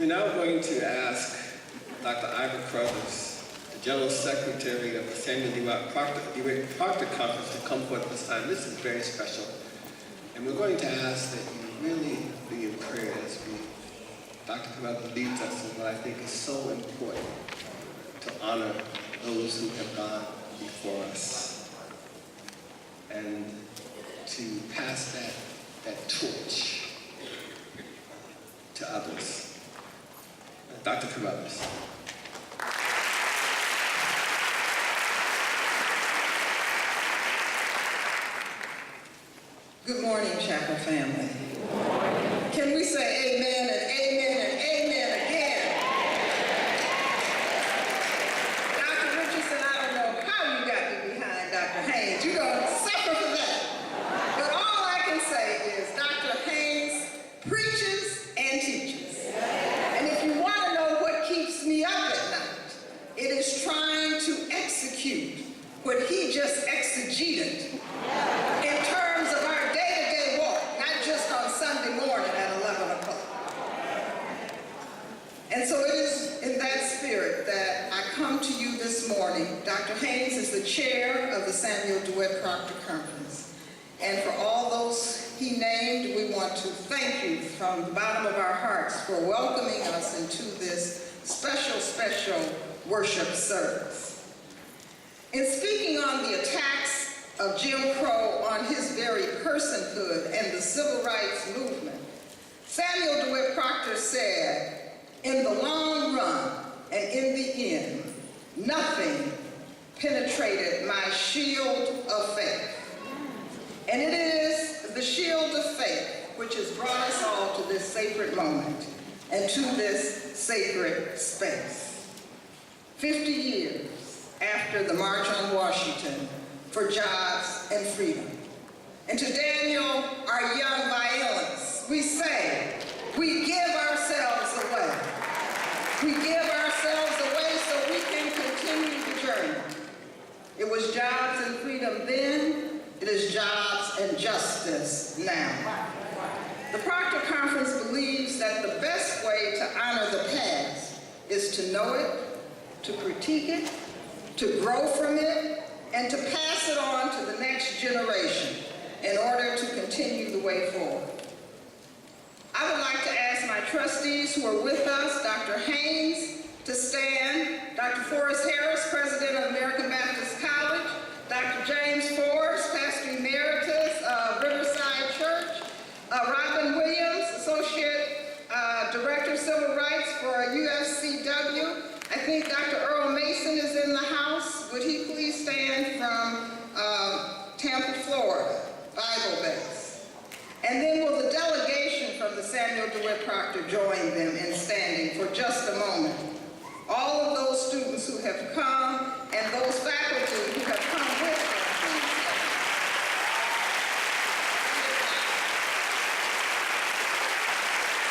We're now going to ask Dr. Ivor Carruthers, the General Secretary of the Samuel DeWitt Proctor Conference, to come forth this time. This is very special. And we're going to ask that you really be in prayer as Dr. Carruthers leads us in what I think is so important to honor those who have gone before us and to pass that torch to others. Dr. Carruthers. Good morning, Chapel family. Can we say amen and amen and amen again? Dr. Richardson, I don't know how you got me behind Dr. Haynes. You're going to suffer for that. But all I can say is Dr. Haynes preaches and teaches. And if you want to know what keeps me up at night, it is trying to execute what he just exegeted in terms of our day-to-day walk, not just on Sunday morning at 11 o'clock. And so it is in that spirit that I come to you this morning. Dr. Haynes is the chair of the Samuel DeWitt Proctor Conference. And for all those he named, we want to thank you from the bottom of our hearts for welcoming us into this special worship service. In speaking on the attacks of Jim Crow on his very personhood and the civil rights movement, Samuel DeWitt Proctor said, "In the long run and in the end, nothing penetrated my shield of faith." And it is the shield of faith which has brought us all to this sacred moment and to this sacred space. 50 years after the March on Washington for jobs and freedom. And to Daniel, our young violinists, we say, we give ourselves away. We give ourselves away so we can continue the journey. It was jobs and freedom then, it is jobs and justice now. The Proctor Conference believes that the best way to honor the past is to know it, to critique it, to grow from it, and to pass it on to the next generation in order to continue the way forward. I would like to ask my trustees who are with us, Dr. Haynes to stand, Dr. Forrest Harris, President of American Baptist College, Dr. James Forbes, Pastor Emeritus of Riverside Church, Robin Williams, Associate Director of Civil Rights for UFCW. I think Dr. Earl Mason is in the house. Would he please stand from Tampa, Florida, Bible base? And then will the delegation from the Samuel DeWitt Proctor join them in standing for just a moment? All of those students who have come and those faculty who have come with them, please stand.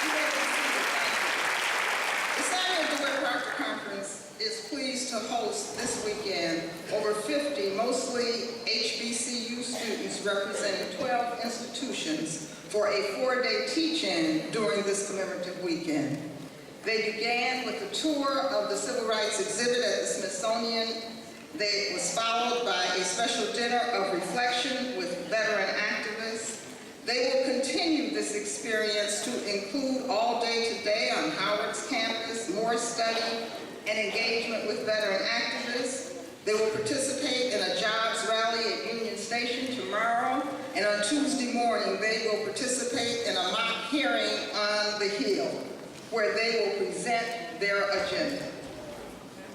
You may be seated, thank you. The Samuel DeWitt Proctor Conference is pleased to host this weekend over 50 mostly HBCU students representing 12 institutions for a 4-day teach-in during this commemorative weekend. They began with a tour of the Civil Rights exhibit at the Smithsonian. It was followed by a special dinner of reflection with veteran activists. They will continue this experience to include all day today on Howard's campus, more study and engagement with veteran activists. They will participate in a jobs rally at Union Station tomorrow, and on Tuesday morning they will participate in a mock hearing on the Hill, where they will present their agenda.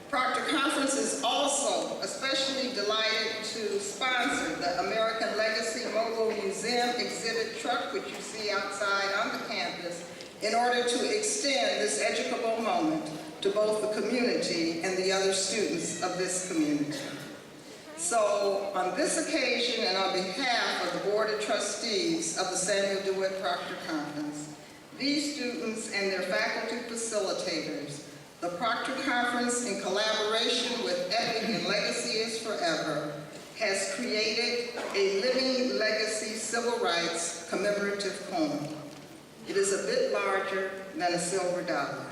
Proctor Conference is also especially delighted to sponsor the American Legacy Mobile Museum exhibit truck, which you see outside on the campus, in order to extend this educable moment to both the community and the other students of this community. So on this occasion and on behalf of the Board of Trustees of the Samuel DeWitt Proctor Conference, these students and their faculty facilitators, the Proctor Conference in collaboration with Living Legacies Forever has created a Living Legacies Civil Rights commemorative poem. It is a bit larger than a silver dollar.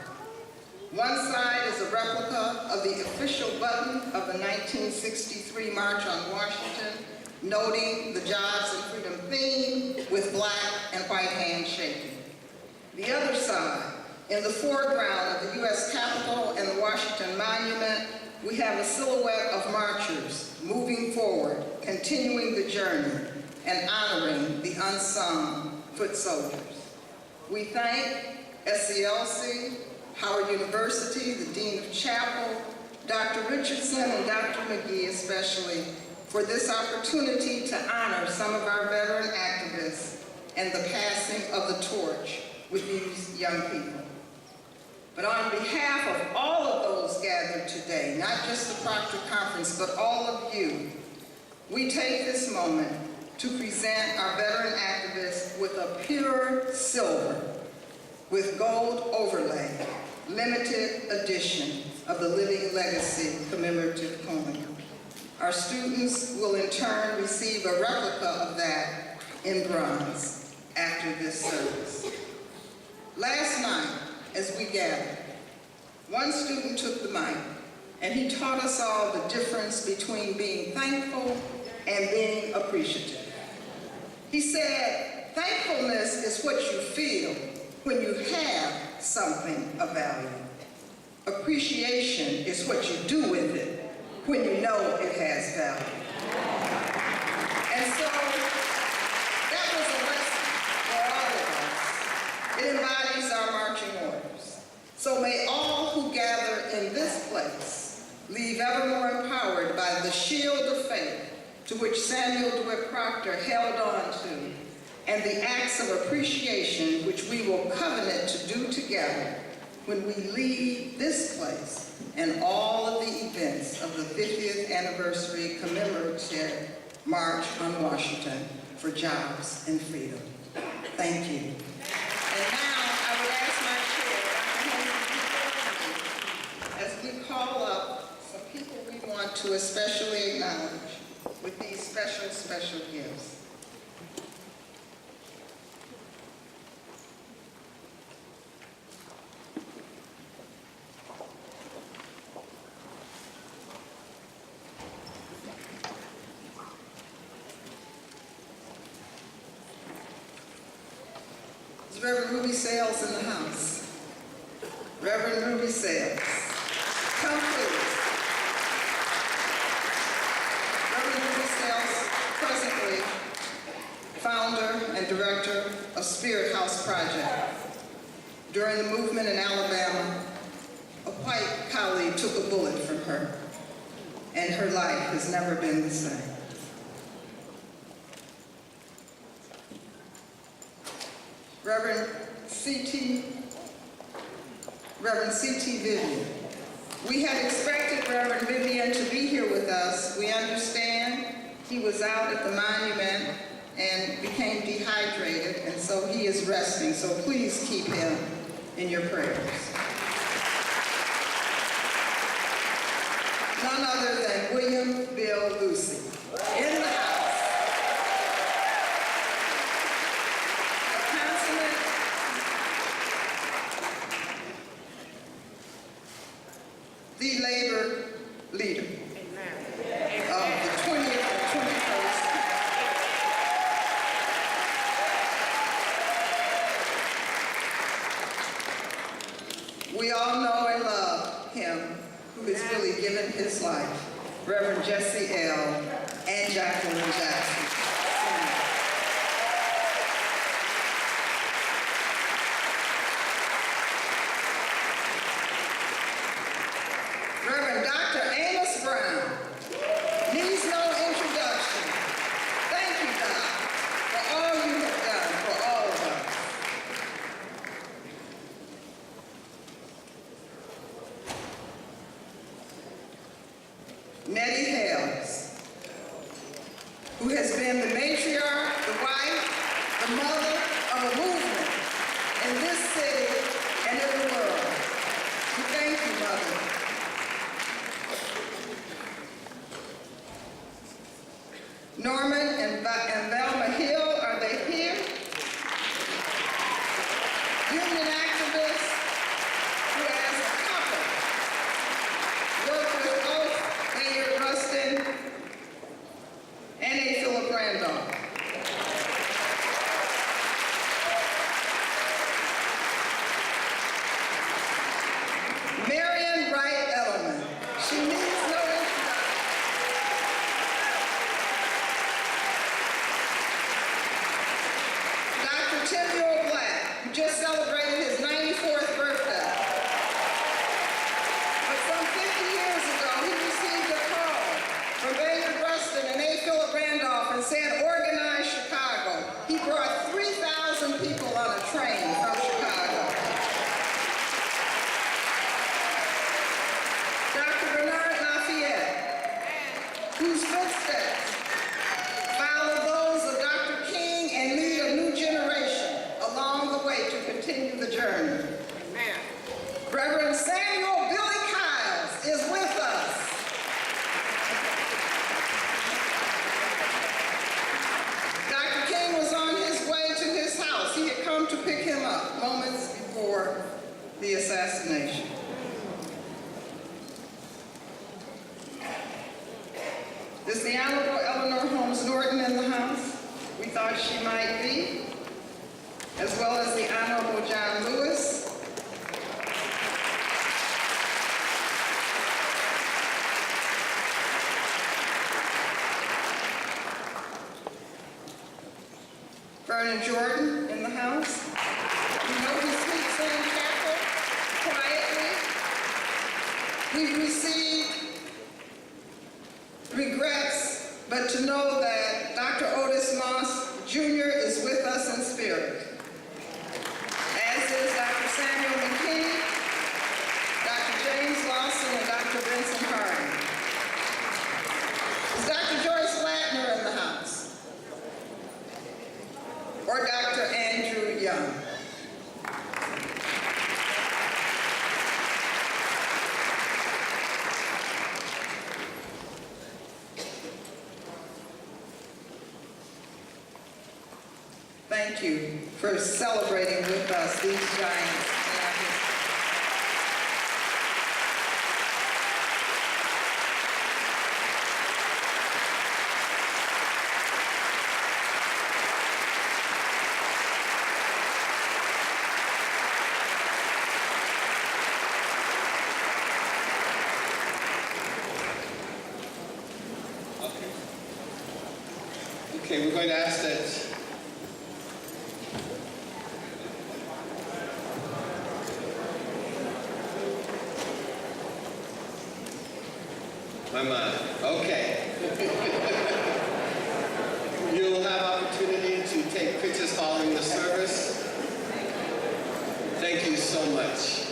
One side is a replica of the official button of the 1963 March on Washington, noting the Jobs and Freedom theme with black and white hands shaking. The other side, in the foreground of the U.S. Capitol and the Washington Monument, we have a silhouette of marchers moving forward, continuing the journey, and honoring the unsung foot soldiers. We thank SCLC, Howard University, the Dean of Chapel, Dr. Richardson and Dr. McGee especially, for this opportunity to honor some of our veteran activists and the passing of the torch with these young people. But on behalf of all of those gathered today, not just the Proctor Conference, but all of you, we take this moment to present our veteran activists with a pure silver with gold overlay, limited edition of the Living Legacy commemorative coin. Our students will in turn receive a replica of that in bronze after this service. Last night, as we gathered, one student took the mic and he taught us all the difference between being thankful and being appreciative. He said, thankfulness is what you feel when you have something of value. Appreciation is what you do with it when you know it has value. And so that was a lesson for all of us. It embodies our marching orders. So may all who gather in this place leave ever more empowered by the shield of faith to which Samuel DeWitt Proctor held on to, and the acts of appreciation which we will covenant to do together when we leave this place and all of the events of the 50th anniversary commemorative March on Washington for Jobs and Freedom. Thank you. And now I would ask my chair, Dr. Henry, as we call up some people we want to especially acknowledge with these special gifts. Is Reverend Ruby Sales in the house? Reverend Ruby Sales. Come please. Reverend Ruby Sales, presently founder and director of Spirit House Project. During the movement in Alabama, a white colleague took a bullet from her, and her life has never been the same. Reverend C.T. Vivian. We had expected Reverend Vivian to be here with us. We understand he was out at the monument and became dehydrated, and so he is resting. So please keep him in your prayers. None other than William Bill Lucy in the house. The labor leader of the 20th and 21st. We all know and love him who has really given his life, Reverend Jesse L. and Jacqueline Jackson. Reverend Dr. Amos Brown needs no introduction. Thank you, God, for all you have done for all of us. Nettie Hales, who has been the matriarch, the wife, the mother of a movement in this city and in the world. We thank you, Mother. Norman and Velma Hill, are they here? Union activist who has a footsteps, follow those of Dr. King, and lead a new generation along the way to continue the journey. Amen. Reverend Samuel Billy Kiles is with us. Dr. King was on his way to his house. He had come to pick him up moments before the assassination. Is the Honorable Eleanor Holmes Norton in the house? We thought she might be. As well as the Honorable John Lewis. Vernon Jordan in the house. You know he sleeps in chapel quietly. We've received regrets, but to know that Dr. Otis Moss Jr. is with us in spirit, as is Dr. Samuel McKinney, Dr. James Lawson, and Dr. Vincent Harding. Is Dr. Joyce Latner in the house? Or Dr. Andrew Young? Thank you for celebrating with us these giants in our history. Okay, we're going to ask that my mind. Okay. You'll have opportunity to take pictures following the service. Thank you so much.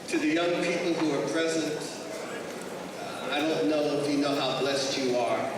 To the young people who are present, I don't know if you know how blessed you are